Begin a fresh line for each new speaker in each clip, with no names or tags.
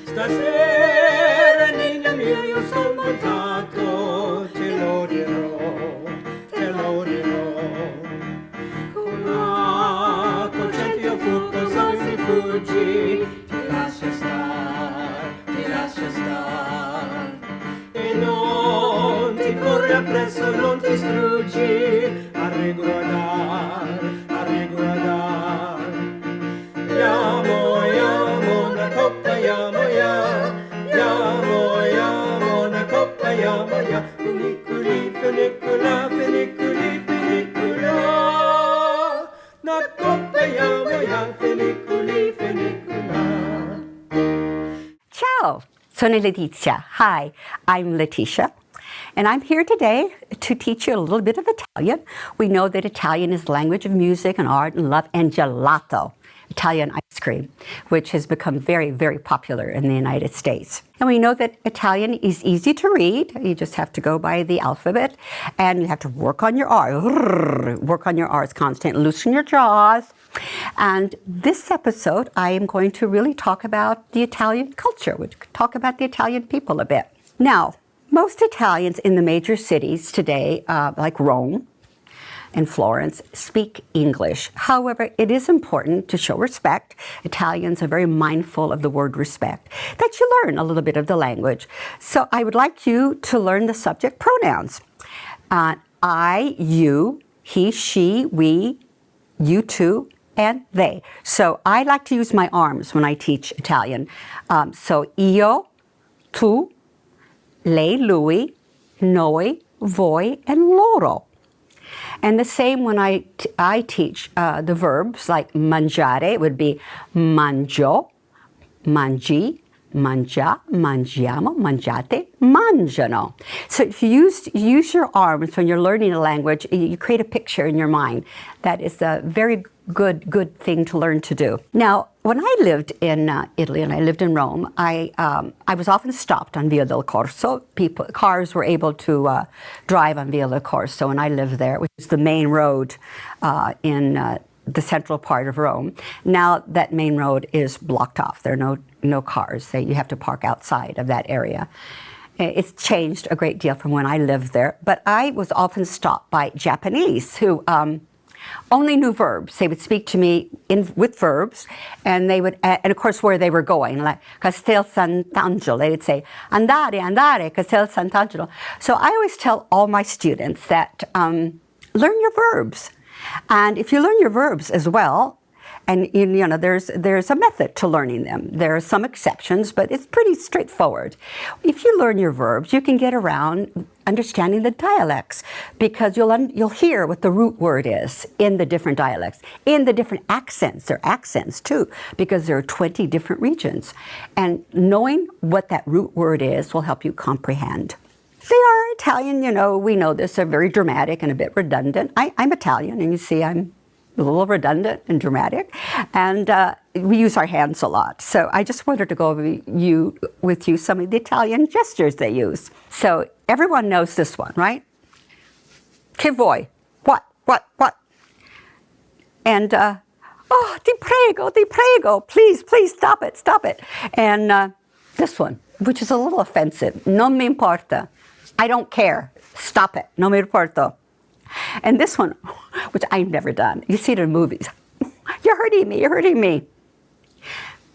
Stasera, niña mia, io sono montato, te lo dirò, te lo dirò. Con la concetto io fu cosa si fuggi, ti lascio star. E non ti corri appresso, non ti struggi, a riguardar, a riguardar. Yamo, una coppa, yamo, una coppa, yamo, ya. Finiculi, finicula, finiculi, finicula. Una coppa, yamo, ya, finiculi, finicula.
Ciao, sono Letizia. Hi, I'm Letizia. And I'm here today to teach you a little bit of Italian. We know that Italian is the language of music and art and love and gelato, Italian ice cream, which has become very, very popular in the United States. And we know that Italian is easy to read. You just have to go by the alphabet and you have to work on your R's. Work on your R's constantly, loosen your jaws. And this episode, I am going to really talk about the Italian culture, talk about the Italian people a bit. Now, most Italians in the major cities today, like Rome and Florence, speak English. However, it is important to show respect. Italians are very mindful of the word respect, that you learn a little bit of the language. So I would like you to learn the subject pronouns. I, you, he, she, we, you two, and they. So I like to use my arms when I teach Italian. So io, tu, lei, lui, noi, voi, and loro. And the same when I teach the verbs, like mangiare, it would be mangio, mangi, mangia, mangiamo, mangiate, mangiano. So if you use your arms when you're learning a language, you create a picture in your mind. That is a very good thing to learn to do. Now, when I lived in Italy and I lived in Rome, I was often stopped on Via del Corso. Cars were able to drive on Via del Corso, and I lived there, which is the main road in the central part of Rome. Now that main road is blocked off. There are no cars. You have to park outside of that area. It's changed a great deal from when I lived there, but I was often stopped by Japanese who only knew verbs. They would speak to me with verbs, and they would, and of course where they were going, like Castel Sant'Angelo. They would say, andare, Castel Sant'Angelo. So I always tell all my students that learn your verbs. And if you learn your verbs as well, and you know, there's a method to learning them. There are some exceptions, but it's pretty straightforward. If you learn your verbs, you can get around understanding the dialects, because you'll hear what the root word is in the different dialects, in the different accents. There are accents too, because there are 20 different regions. And knowing what that root word is will help you comprehend. They are Italian, you know, we know this, they're very dramatic and a bit redundant. I'm Italian, and you see I'm a little redundant and dramatic, and we use our hands a lot. So I just wanted to go over with you some of the Italian gestures they use. So everyone knows this one, right? Che vuoi? What? And, oh, ti prego, please, stop it. And this one, which is a little offensive, non mi importa. I don't care, stop it, non mi importa. And this one, which I've never done, you see it in movies. You're hurting me.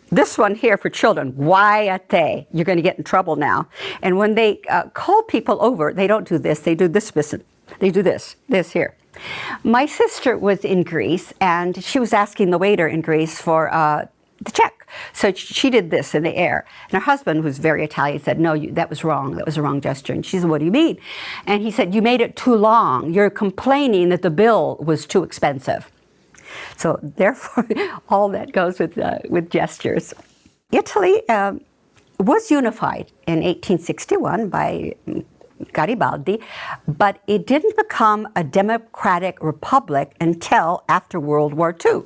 This one here for children, guai a te. You're going to get in trouble now. And when they call people over, they don't do this. They do this. They do this here. My sister was in Greece, and she was asking the waiter in Greece for the check. So she did this in the air. And her husband, who's very Italian, said, no, that was wrong. That was a wrong gesture. And she said, what do you mean? And he said, you made it too long. You're complaining that the bill was too expensive. So therefore, all that goes with gestures. Italy was unified in 1861 by Garibaldi, but it didn't become a democratic republic until after World War II,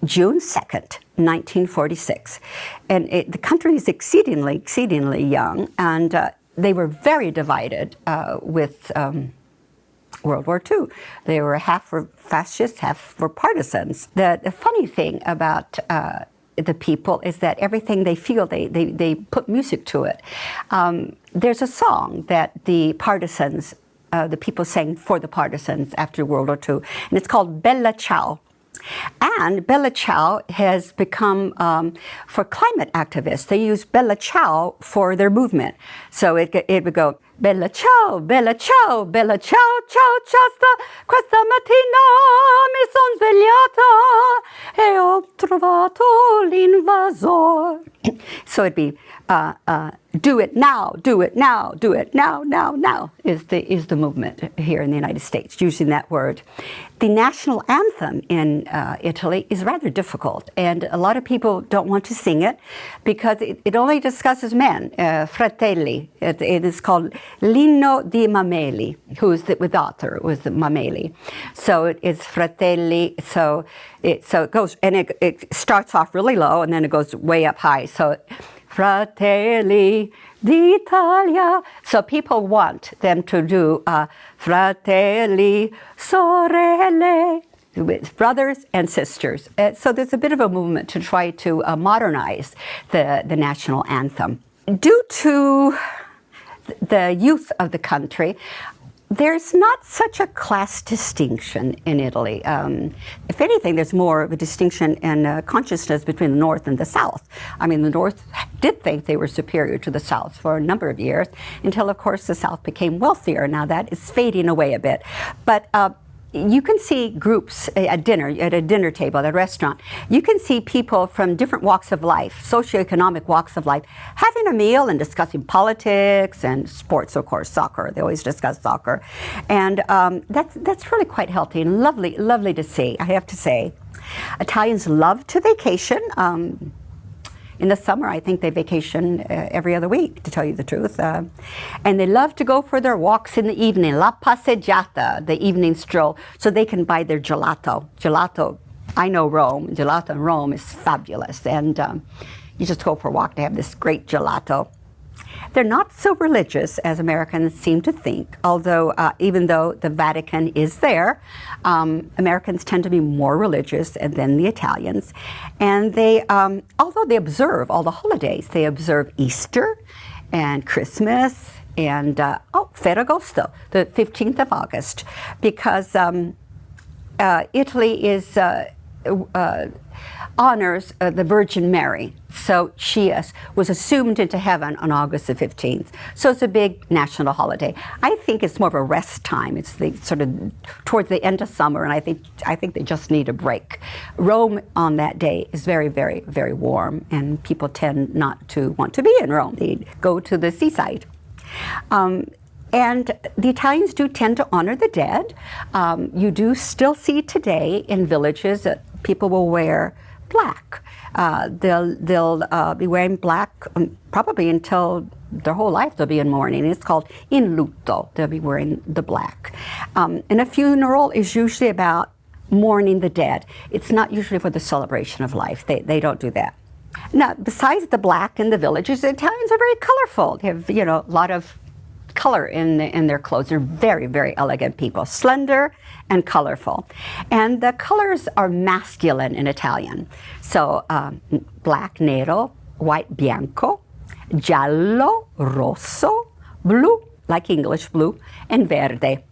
June 2nd, 1946. And the country is exceedingly young, and they were very divided with World War II. They were half were fascists, half were partisans. The funny thing about the people is that everything they feel, they put music to it. There's a song that the partisans, the people sang for the partisans after World War II, and it's called Bella Ciao. And Bella Ciao has become, for climate activists, they use Bella Ciao for their movement. So it would go, Bella Ciao, Bella Ciao, Bella Ciao, Ciao, questa mattina mi son svegliata e ho trovato l'invasor. So it'd be, do it now, do it now, do it now, now is the movement here in the United States, using that word. The national anthem in Italy is rather difficult, and a lot of people don't want to sing it because it only discusses men, fratelli. It is called L'inno di Mameli, who's the author, was the Mameli. So it is fratelli, so it goes, and it starts off really low, and then it goes way up high. So Fratelli d'Italia. So people want them to do fratelli, sorelle, with brothers and sisters. So there's a bit of a movement to try to modernize the national anthem. Due to the youth of the country, there's not such a class distinction in Italy. If anything, there's more of a distinction and consciousness between the North and the South. I mean, the North did think they were superior to the South for a number of years, until, of course, the South became wealthier. Now that is fading away a bit. But you can see groups at a dinner table, at a restaurant. You can see people from different walks of life, socioeconomic walks of life, having a meal and discussing politics and sports, of course, soccer. They always discuss soccer. And that's really quite healthy and lovely to see, I have to say. Italians love to vacation. In the summer, I think they vacation every other week, to tell you the truth. And they love to go for their walks in the evening, la passeggiata, the evening stroll, so they can buy their gelato. Gelato, I know Rome. Gelato in Rome is fabulous. And you just go for a walk to have this great gelato. They're not so religious as Americans seem to think, although even though the Vatican is there, Americans tend to be more religious than the Italians. And they, although they observe all the holidays, they observe Easter and Christmas and, Ferragosto, the 15th of August, because Italy is honors the Virgin Mary. So she was assumed into heaven on August the 15th. So it's a big national holiday. I think it's more of a rest time. It's the sort of towards the end of summer, and I think they just need a break. Rome on that day is very, very, very warm, and people tend not to want to be in Rome. They go to the seaside. And the Italians do tend to honor the dead. You do still see today in villages that people will wear black. They'll be wearing black probably until their whole life. They'll be in mourning. It's called in lutto. They'll be wearing the black. And a funeral is usually about mourning the dead. It's not usually for the celebration of life. They don't do that. Now, besides the black in the villages, the Italians are very colorful. They have, a lot of color in their clothes. They're very, very elegant people, slender and colorful. And the colors are masculine in Italian. So black, nero, white, bianco, giallo, rosso, blue, like English blue, and verde.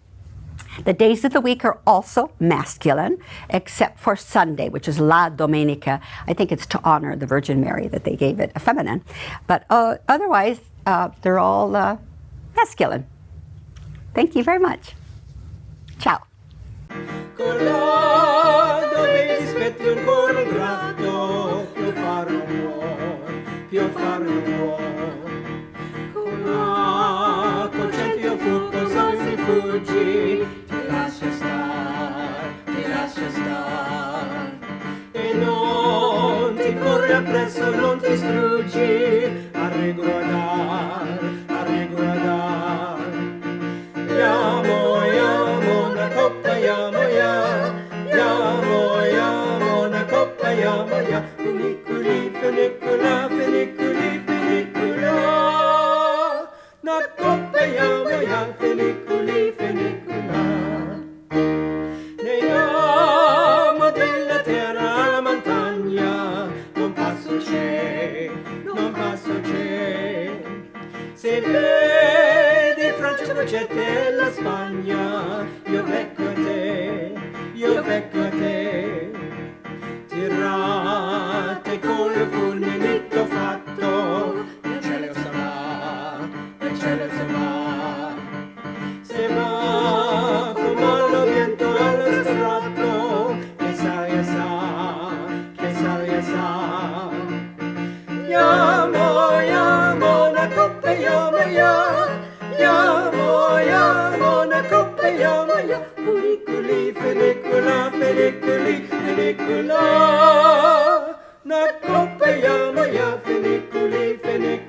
The days of the week are also masculine, except for Sunday, which is La Domenica. I think it's to honor the Virgin Mary that they gave it a feminine. But otherwise, they're all masculine. Thank you very much. Ciao.
Collado dei dispetti un coro grato, più fare un buon. Concetto io fu, cosa si fuggi, ti lascia star. E non ti corri appresso, non ti struggi, a riguardar. Yamo, una coppa, yamo, una coppa, yamo, funiculi, funicula, una coppa, yamo, funiculi, funicula. crocette la Spagna, io becco a te, io becco a te. Tirate con il fulminetto fatto, il cielo se va, il cielo se va. Se va come lo viento allo stratto, che sa, che sa. Llamo una coppa, llamo, una coppa, llamo, culiculi, fenicula, una coppa, llamo, feniculi, fenicula.